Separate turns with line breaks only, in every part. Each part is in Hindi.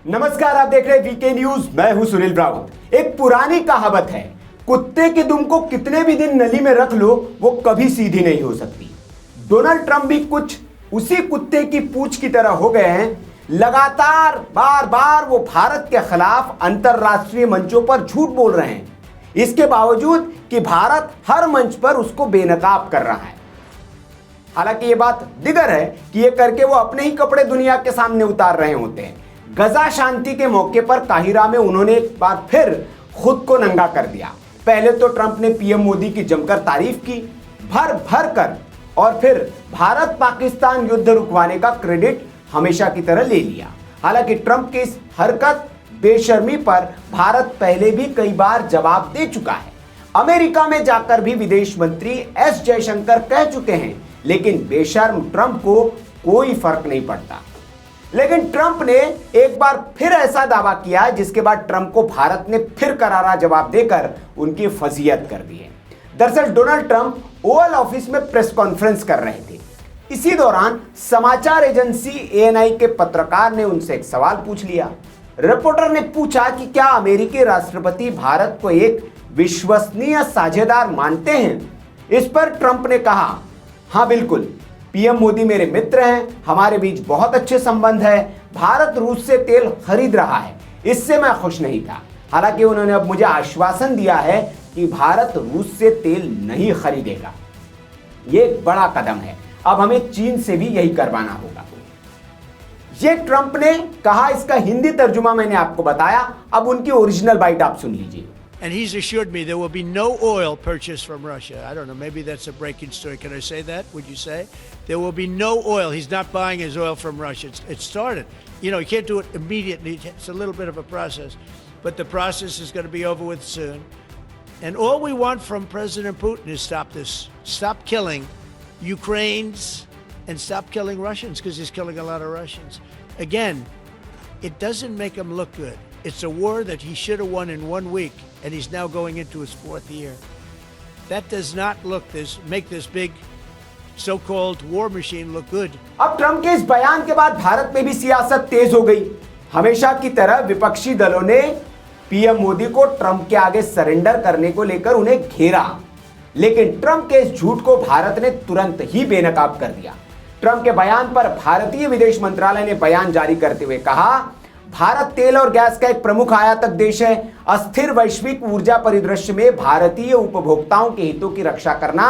नमस्कार, आप देख रहे हैं वीके न्यूज। मैं हूं सुनील राउत। एक पुरानी कहावत है, कुत्ते की दुम को कितने भी दिन नली में रख लो वो कभी सीधी नहीं हो सकती। डोनाल्ड ट्रंप भी कुछ उसी कुत्ते की पूंछ की तरह हो गए हैं। लगातार बार बार वो भारत के खिलाफ अंतरराष्ट्रीय मंचों पर झूठ बोल रहे हैं, इसके बावजूद कि भारत हर मंच पर उसको बेनकाब कर रहा है। हालांकि ये बात दिगर है कि ये करके वो अपने ही कपड़े दुनिया के सामने उतार रहे होते हैं। गजा शांति के मौके पर काहिरा में उन्होंने एक बार फिर खुद को नंगा कर दिया। पहले तो ट्रंप ने पीएम मोदी की जमकर तारीफ की, भर भर कर, और फिर भारत पाकिस्तान युद्ध रुकवाने का क्रेडिट हमेशा की तरह ले लिया। हालांकि ट्रंप की इस हरकत बेशर्मी पर भारत पहले भी कई बार जवाब दे चुका है। अमेरिका में जाकर भी विदेश मंत्री एस जयशंकर कह चुके हैं, लेकिन बेशर्म ट्रंप को कोई फर्क नहीं पड़ता। लेकिन ट्रंप ने एक बार फिर ऐसा दावा किया जिसके बाद ट्रंप को भारत ने फिर करारा जवाब देकर उनकी फजीयत कर दी है। दरअसल डोनाल्ड ट्रंप ओवल ऑफिस में प्रेस कॉन्फ्रेंस कर रहे थे। इसी दौरान समाचार एजेंसी एएनआई के पत्रकार ने उनसे एक सवाल पूछ लिया। रिपोर्टर ने पूछा कि क्या अमेरिकी राष्ट्रपति भारत को एक विश्वसनीय साझेदार मानते हैं। इस पर ट्रंप ने कहा, हाँ बिल्कुल, पीएम मोदी मेरे मित्र हैं, हमारे बीच बहुत अच्छे संबंध है। भारत रूस से तेल खरीद रहा है, इससे मैं खुश नहीं था। हालांकि उन्होंने अब मुझे आश्वासन दिया है कि भारत रूस से तेल नहीं खरीदेगा। ये एक बड़ा कदम है, अब हमें चीन से भी यही करवाना होगा। ये ट्रंप ने कहा। इसका हिंदी तर्जुमा मैंने आपको बताया, अब उनकी ओरिजिनल बाइट आप सुन लीजिए।
And he's assured me there will be no oil purchased from Russia. I don't know, maybe that's a breaking story. Can I say that? Would you say? There will be no oil. He's not buying his oil from Russia. It started. You know, you can't do it immediately. It's a little bit of a process. But the process is going to be over with soon. And all we want from President Putin is stop this. Stop killing Ukrainians and stop killing Russians, because he's killing a lot of Russians. Again, it doesn't make him look good. It's a war that he should have won in 1 week, and he's now going into his 4th year. That does not make this big so-called war machine look good.
अब ट्रंप के इस बयान के बाद भारत में भी सियासत तेज हो गई। हमेशा की तरह विपक्षी दलों ने पीएम मोदी को ट्रंप के आगे सरेंडर करने को लेकर उन्हें घेरा, लेकिन ट्रंप के इस झूठ को भारत ने तुरंत ही बेनकाब कर दिया। ट्रंप के बयान पर भारतीय विदेश मंत्रालय ने बयान जारी करते हुए कहा, भारत तेल और गैस का एक प्रमुख आयातक देश है। अस्थिर वैश्विक ऊर्जा परिदृश्य में भारतीय उपभोक्ताओं के हितों की रक्षा करना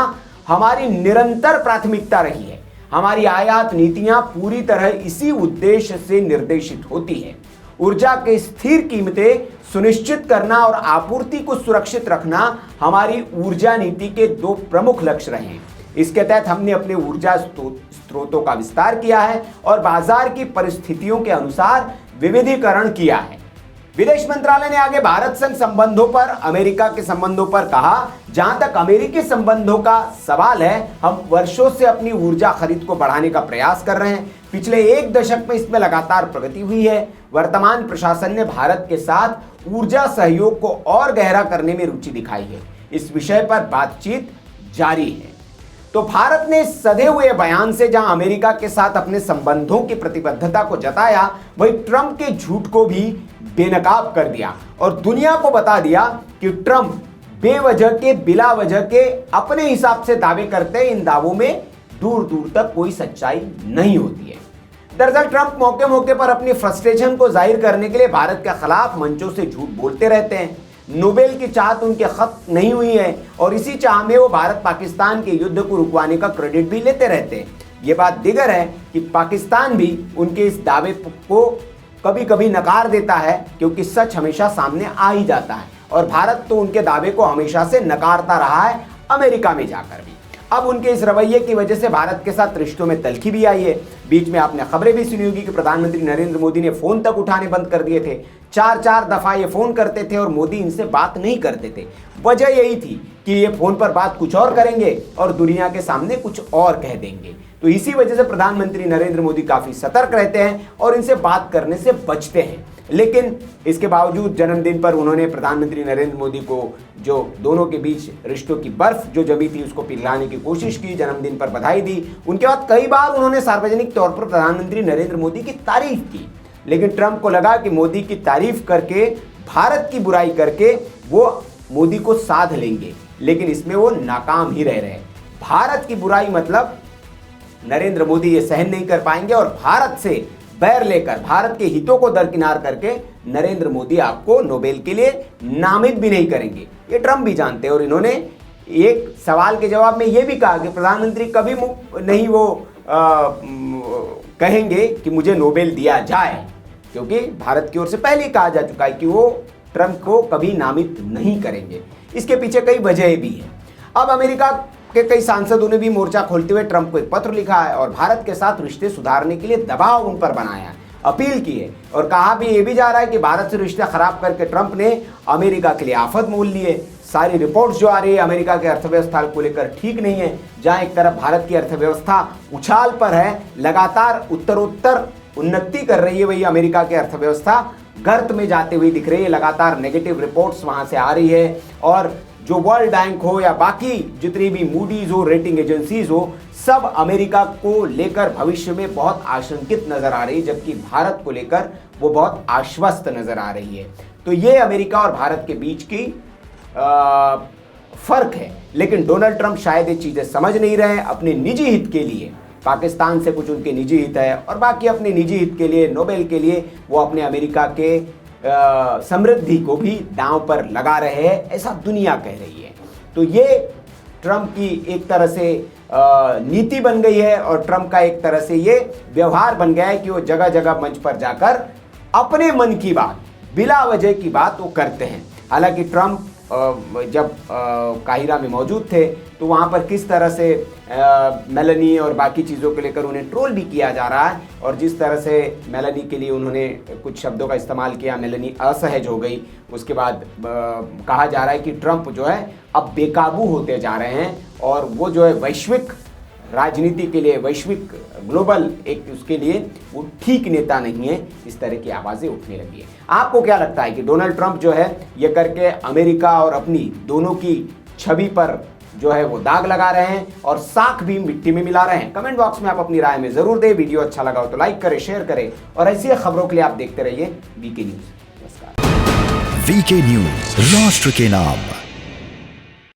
हमारी निरंतर प्राथमिकता रही है। हमारी आयात नीतियां पूरी तरह इसी उद्देश्य से निर्देशित होती है। ऊर्जा के स्थिर कीमतें सुनिश्चित करना और आपूर्ति को सुरक्षित रखना हमारी ऊर्जा नीति के 2 प्रमुख लक्ष्य रहे हैं। इसके तहत हमने अपने ऊर्जा स्रोतों का विस्तार किया है और बाजार की परिस्थितियों के अनुसार विविधीकरण किया है। विदेश मंत्रालय ने आगे भारत संग संबंधों पर, अमेरिका के संबंधों पर कहा, जहां तक अमेरिकी संबंधों का सवाल है, हम वर्षों से अपनी ऊर्जा खरीद को बढ़ाने का प्रयास कर रहे हैं। पिछले 1 दशक में इसमें लगातार प्रगति हुई है। वर्तमान प्रशासन ने भारत के साथ ऊर्जा सहयोग को और गहरा करने में रुचि दिखाई है। इस विषय पर बातचीत जारी है। तो भारत ने सधे हुए बयान से जहां अमेरिका के साथ अपने संबंधों की प्रतिबद्धता को जताया, वहीं ट्रंप के झूठ को भी बेनकाब कर दिया और दुनिया को बता दिया कि ट्रंप बेवजह के, बिला वजह के अपने हिसाब से दावे करते हैं। इन दावों में दूर दूर तक कोई सच्चाई नहीं होती है। दरअसल ट्रंप मौके मौके पर अपनी फ्रस्ट्रेशन को जाहिर करने के लिए भारत के खिलाफ मंचों से झूठ बोलते रहते हैं। नोबेल की चाहत उनके खत्म नहीं हुई है और इसी चाह में वो भारत पाकिस्तान के युद्ध को रुकवाने का क्रेडिट भी लेते रहते हैं। ये बात दिगर है कि पाकिस्तान भी उनके इस दावे को कभी कभी नकार देता है, क्योंकि सच हमेशा सामने आ ही जाता है और भारत तो उनके दावे को हमेशा से नकारता रहा है, अमेरिका में जाकर भी। अब उनके इस रवैये की वजह से भारत के साथ रिश्तों में तल्खी भी आई है। बीच में आपने खबरें भी सुनी होगी कि प्रधानमंत्री नरेंद्र मोदी ने फोन तक उठाने बंद कर दिए थे। 4-4 दफा ये फोन करते थे और मोदी इनसे बात नहीं करते थे। वजह यही थी कि ये फोन पर बात कुछ और करेंगे और दुनिया के सामने कुछ और कह देंगे। तो इसी वजह से प्रधानमंत्री नरेंद्र मोदी काफी सतर्क रहते हैं और इनसे बात करने से बचते हैं। लेकिन इसके बावजूद जन्मदिन पर उन्होंने प्रधानमंत्री नरेंद्र मोदी को जो दोनों के बीच रिश्तों की बर्फ जो जमी थी उसको पिघलाने की कोशिश की, जन्मदिन पर बधाई दी। उनके बाद कई बार उन्होंने सार्वजनिक तौर पर प्रधानमंत्री नरेंद्र मोदी की तारीफ की। लेकिन ट्रंप को लगा कि मोदी की तारीफ करके, भारत की बुराई करके वो मोदी को साध लेंगे, लेकिन इसमें वो नाकाम ही रह रहे। भारत की बुराई मतलब नरेंद्र मोदी ये सहन नहीं कर पाएंगे और भारत से बैर लेकर, भारत के हितों को दरकिनार करके नरेंद्र मोदी आपको नोबेल के लिए नामित भी नहीं करेंगे। ये ट्रंप भी जानते हैं और इन्होंने एक सवाल के जवाब में ये भी कहा कि प्रधानमंत्री कभी नहीं वो कहेंगे कि मुझे नोबेल दिया जाए, क्योंकि भारत की ओर से पहले ही कहा जा चुका है कि वो ट्रंप को कभी नामित नहीं करेंगे। इसके पीछे कई वजहें भी हैं। अब अमेरिका के कई सांसदों ने भी मोर्चा खोलते हुए ट्रंप को एक पत्र लिखा है और भारत के साथ रिश्ते सुधारने के लिए दबाव उन पर बनाया है, अपील की है और कहा भी ये भी जा रहा है कि भारत से रिश्ते खराब करके ट्रंप ने अमेरिका के लिए आफत मोल ली है। सारी रिपोर्ट्स जो आ रही है अमेरिका की अर्थव्यवस्था को लेकर ठीक नहीं है। जहां एक तरफ भारत की अर्थव्यवस्था उछाल पर है, लगातार उत्तरोत्तर उन्नति कर रही है, वही अमेरिका की अर्थव्यवस्था गर्त में जाते हुए दिख रही है। लगातार नेगेटिव रिपोर्ट्स वहां से आ रही है और जो वर्ल्ड बैंक हो या बाकी जितनी भी मूडीज हो, रेटिंग एजेंसीज हो, सब अमेरिका को लेकर भविष्य में बहुत आशंकित नजर आ रही है, जबकि भारत को लेकर वो बहुत आश्वस्त नजर आ रही है। तो ये अमेरिका और भारत के बीच की फर्क है। लेकिन डोनाल्ड ट्रंप शायद ये चीजें समझ नहीं रहे। अपने निजी हित के लिए पाकिस्तान से कुछ उनके निजी हित है और बाकी अपने निजी हित के लिए, नोबेल के लिए वो अपने अमेरिका के समृद्धि को भी दांव पर लगा रहे हैं, ऐसा दुनिया कह रही है। तो ये ट्रंप की एक तरह से नीति बन गई है और ट्रंप का एक तरह से ये व्यवहार बन गया है कि वो जगह जगह मंच पर जाकर अपने मन की बात, बिला वजह की बात वो करते हैं। हालांकि ट्रंप जब काहिरा में मौजूद थे तो वहाँ पर किस तरह से मेलानी और बाकी चीज़ों को लेकर उन्हें ट्रोल भी किया जा रहा है और जिस तरह से मेलानी के लिए उन्होंने कुछ शब्दों का इस्तेमाल किया, मेलानी असहज हो गई। उसके बाद कहा जा रहा है कि ट्रंप जो है अब बेकाबू होते जा रहे हैं और वो जो है वैश्विक राजनीति के लिए, वैश्विक ग्लोबल एक उसके लिए वो ठीक नेता नहीं है। इस तरह की आवाज़ें उठने लगी है। आपको क्या लगता है कि डोनाल्ड ट्रंप जो है ये करके अमेरिका और अपनी दोनों की छवि पर जो है वो दाग लगा रहे हैं और साख भी मिट्टी में मिला रहे हैं? कमेंट बॉक्स में आप अपनी राय में जरूर दें। वीडियो अच्छा लगा हो तो लाइक करें, शेयर करें और ऐसी खबरों के लिए आप देखते रहिए वीके न्यूज़। नमस्कार।
वीके न्यूज़, राष्ट्र के नाम।